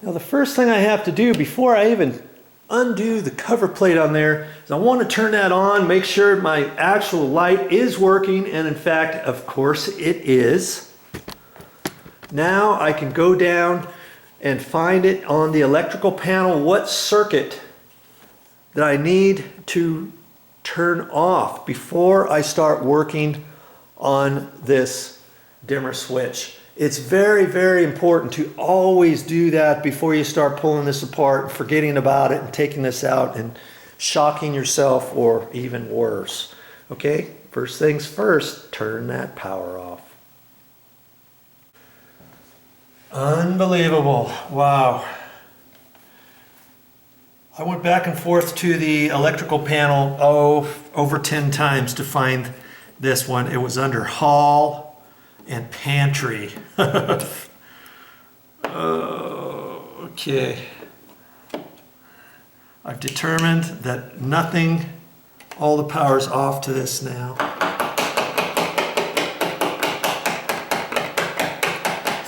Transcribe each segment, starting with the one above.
Now the first thing I have to do before I even undo the cover plate on there is I want to turn that on, make sure my actual light is working, and in fact, of course it is. Now I can go down and find it on the electrical panel what circuit that I need to turn off before I start working on this dimmer switch. It's very, very important to always do that before you start pulling this apart, forgetting about it and taking this out and shocking yourself or even worse. Okay, first things first, turn that power off. Unbelievable, wow. I went back and forth to the electrical panel, over 10 times to find this one. It was under hall and pantry. Okay. I've determined that nothing, all the power's off to this now.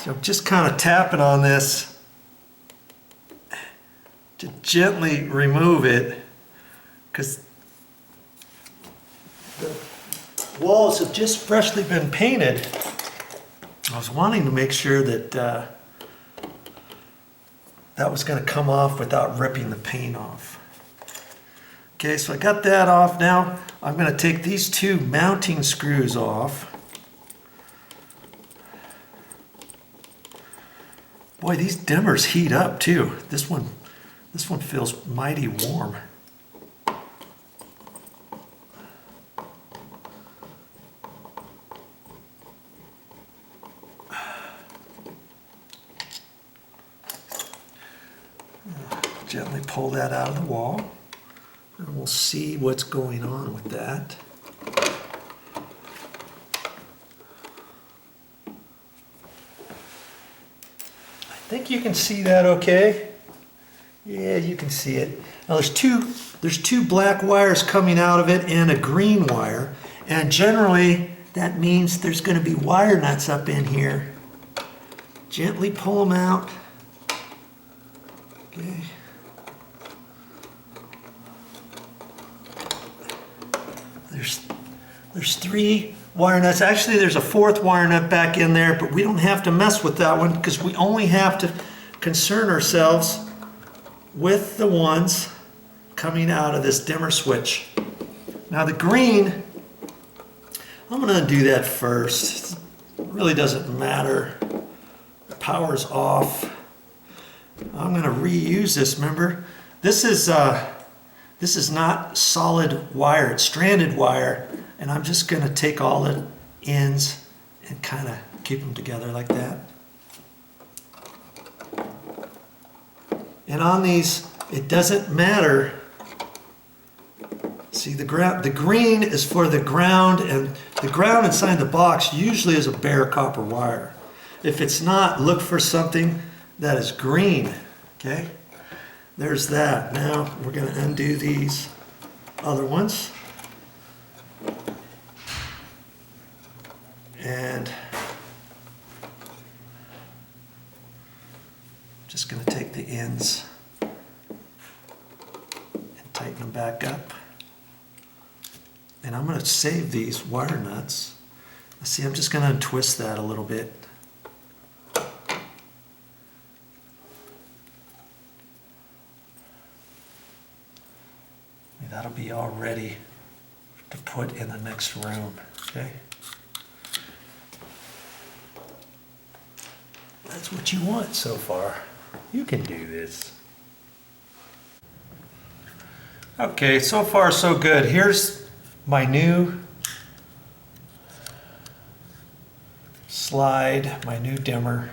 So I'm just kind of tapping on this to gently remove it, because the walls have just freshly been painted. I was wanting to make sure that that was going to come off without ripping the paint off. Okay, so I got that off. Now I'm going to take these two mounting screws off. Boy, these dimmers heat up too. This one feels mighty warm. Gently pull that out of the wall, and we'll see what's going on with that. I think you can see that okay. Yeah, you can see it. Now there's two black wires coming out of it and a green wire, and generally that means there's going to be wire nuts up in here. Gently pull them out. Okay. There's three wire nuts. Actually, there's a fourth wire nut back in there, but we don't have to mess with that one because we only have to concern ourselves with the ones coming out of this dimmer switch. Now the green, I'm going to undo that first. It really doesn't matter. The power's off. I'm going to reuse this, remember? This is not solid wire, it's stranded wire, and I'm just going to take all the ends and kind of keep them together like that. And on these, it doesn't matter. See, the green is for the ground, and the ground inside the box usually is a bare copper wire. If it's not, look for something that is green, okay? There's that. Now we're going to undo these other ones. And just going to take the ends and tighten them back up. And I'm going to save these wire nuts. See, I'm just going to untwist that a little bit. That'll be all ready to put in the next room, okay? That's what you want so far. You can do this. Okay, so far so good. Here's my new slide, my new dimmer.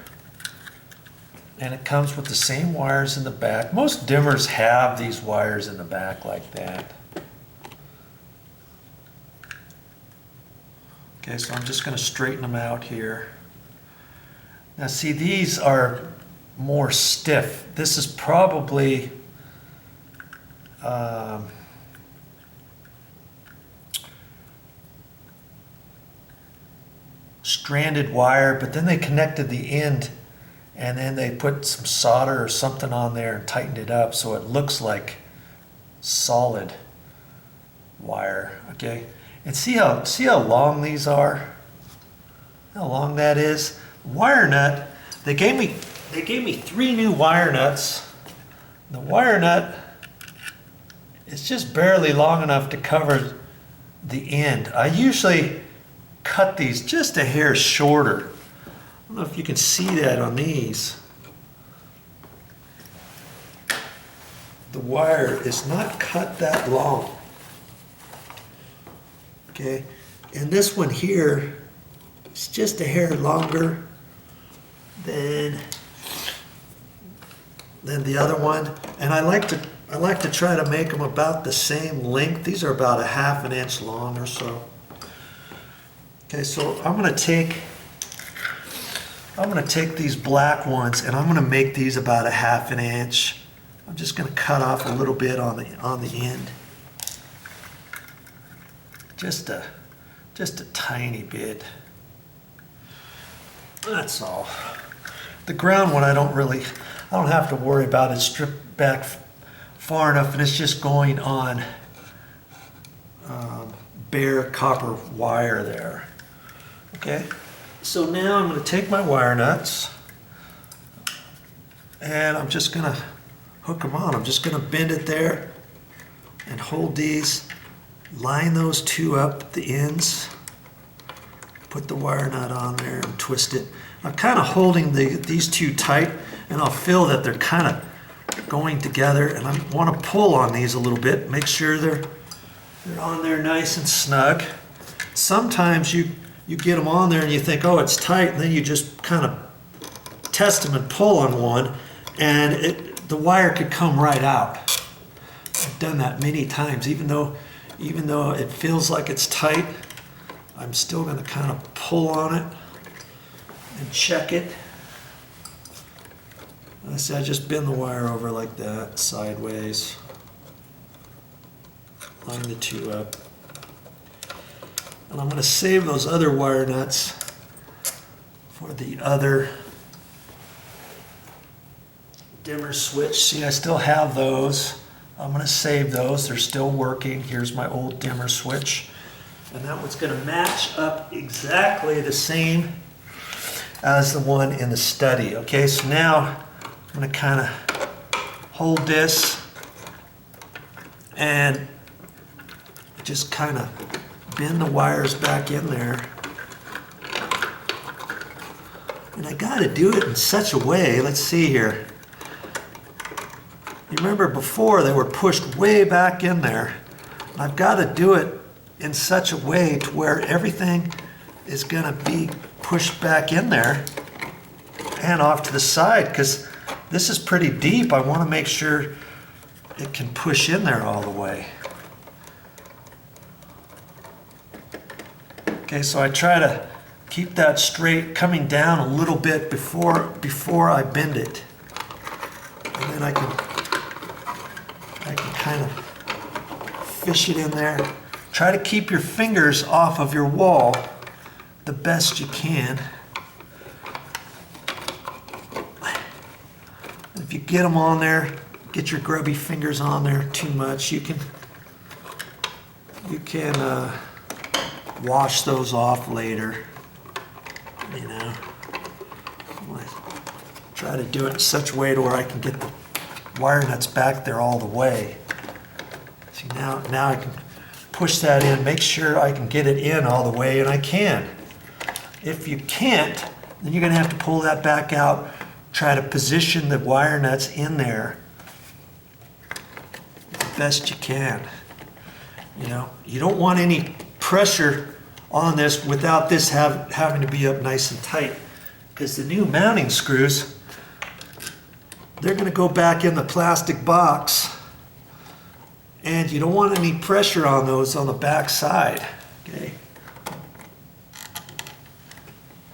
And it comes with the same wires in the back. Most dimmers have these wires in the back like that. Okay, so I'm just going to straighten them out here. Now see, these are more stiff. This is probably stranded wire, but then they connected the end and then they put some solder or something on there and tightened it up so it looks like solid wire. Okay, and see how long these are? How long that is? Wire nut. They gave me 3 new wire nuts. The wire nut is just barely long enough to cover the end. I usually cut these just a hair shorter. I don't know if you can see that on these. The wire is not cut that long. Okay, and this one here is just a hair longer than the other one, and I like to try to make them about the same length. These are about a 1/2 inch long or so. Okay, so I'm gonna take these black ones and I'm gonna make these about a 1/2 inch. I'm just gonna cut off a little bit on the end. Just a tiny bit. That's all. The ground one I don't have to worry about it. Stripped back far enough, and it's just going on bare copper wire there. Okay, so now I'm going to take my wire nuts and I'm just going to hook them on. I'm just going to bend it there and hold these, line those 2 up at the ends, put the wire nut on there and twist it. I'm kind of holding these 2 tight, and I'll feel that they're kind of going together, and I want to pull on these a little bit, make sure they're on there nice and snug. Sometimes you get them on there and you think, oh, it's tight, and then you just kind of test them and pull on one, and the wire could come right out. I've done that many times. Even though it feels like it's tight, I'm still going to kind of pull on it and check it. I see, I just bend the wire over like that, sideways. Line the 2 up. And I'm going to save those other wire nuts for the other dimmer switch. See, I still have those. I'm going to save those. They're still working. Here's my old dimmer switch. And that one's going to match up exactly the same as the one in the study. Okay, so now I'm going to kind of hold this and just kind of bend the wires back in there. And I got to do it in such a way, let's see here. You remember before they were pushed way back in there. I've got to do it in such a way to where everything is going to be pushed back in there and off to the side, because this is pretty deep. I want to make sure it can push in there all the way. Okay, so I try to keep that straight, coming down a little bit before I bend it. And then I can kind of fish it in there. Try to keep your fingers off of your wall the best you can. If you get them on there, get your grubby fingers on there too much, you can wash those off later. You know, try to do it in such a way to where I can get the wire nuts back there all the way. See, now I can push that in, make sure I can get it in all the way, and I can. If you can't, then you're going to have to pull that back out, try to position the wire nuts in there the best you can. You know, you don't want any pressure on this without this having to be up nice and tight, because the new mounting screws, they're going to go back in the plastic box, and you don't want any pressure on those on the back side, okay?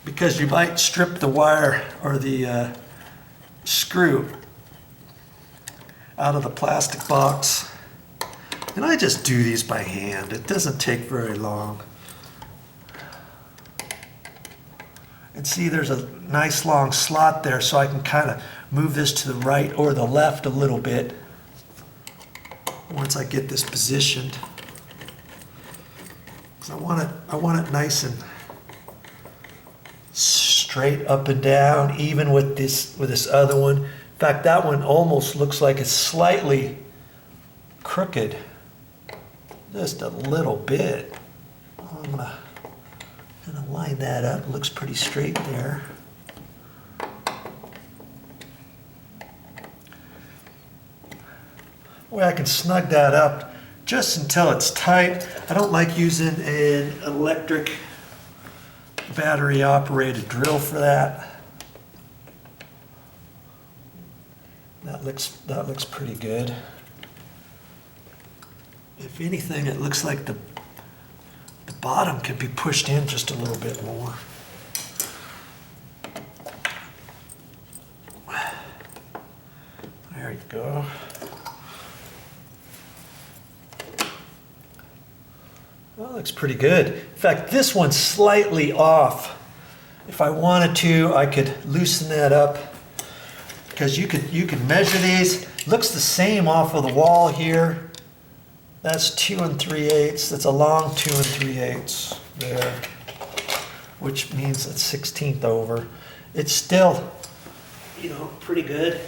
Because you might strip the wire or the screw out of the plastic box. And I just do these by hand. It doesn't take very long. And see, there's a nice long slot there, so I can kind of move this to the right or the left a little bit once I get this positioned. Because I want it nice and straight up and down, even with this other one. In fact, that one almost looks like it's slightly crooked, just a little bit. I'm gonna line that up. It looks pretty straight there. Way I can snug that up just until it's tight. I don't like using an electric battery operated drill for that. That looks pretty good. If anything, it looks like the bottom could be pushed in just a little bit more. There you go. Well, that looks pretty good. In fact, this one's slightly off. If I wanted to, I could loosen that up, because you could measure these. Looks the same off of the wall here. That's 2 3/8. That's a long 2 3/8 there, which means it's 1/16 over. It's still, you know, pretty good.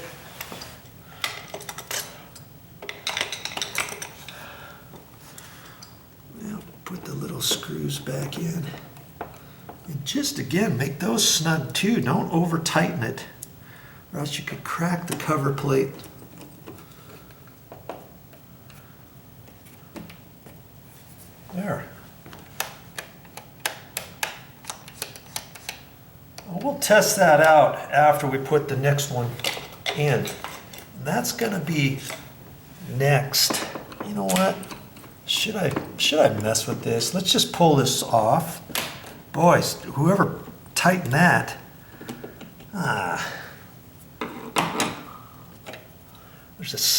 Now put the little screws back in. And just again, make those snug too. Don't over tighten it, or else you could crack the cover plate. There. Well, we'll test that out after we put the next one in. And that's going to be next. You know what? Should I mess with this? Let's just pull this off. Boys, whoever tightened that.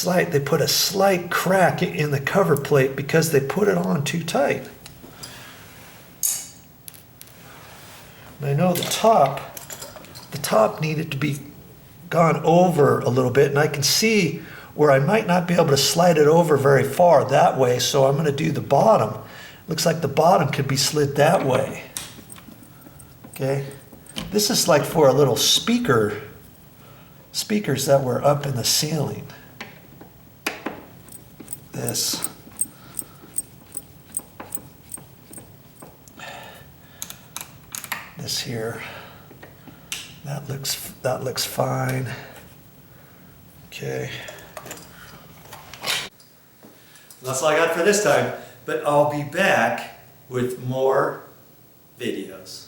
They put a slight crack in the cover plate because they put it on too tight. And I know the top needed to be gone over a little bit, and I can see where I might not be able to slide it over very far that way, so I'm going to do the bottom. Looks like the bottom could be slid that way. Okay, this is like for a little speakers that were up in the ceiling. This here, that looks fine. Okay, that's all I got for this time, but I'll be back with more videos.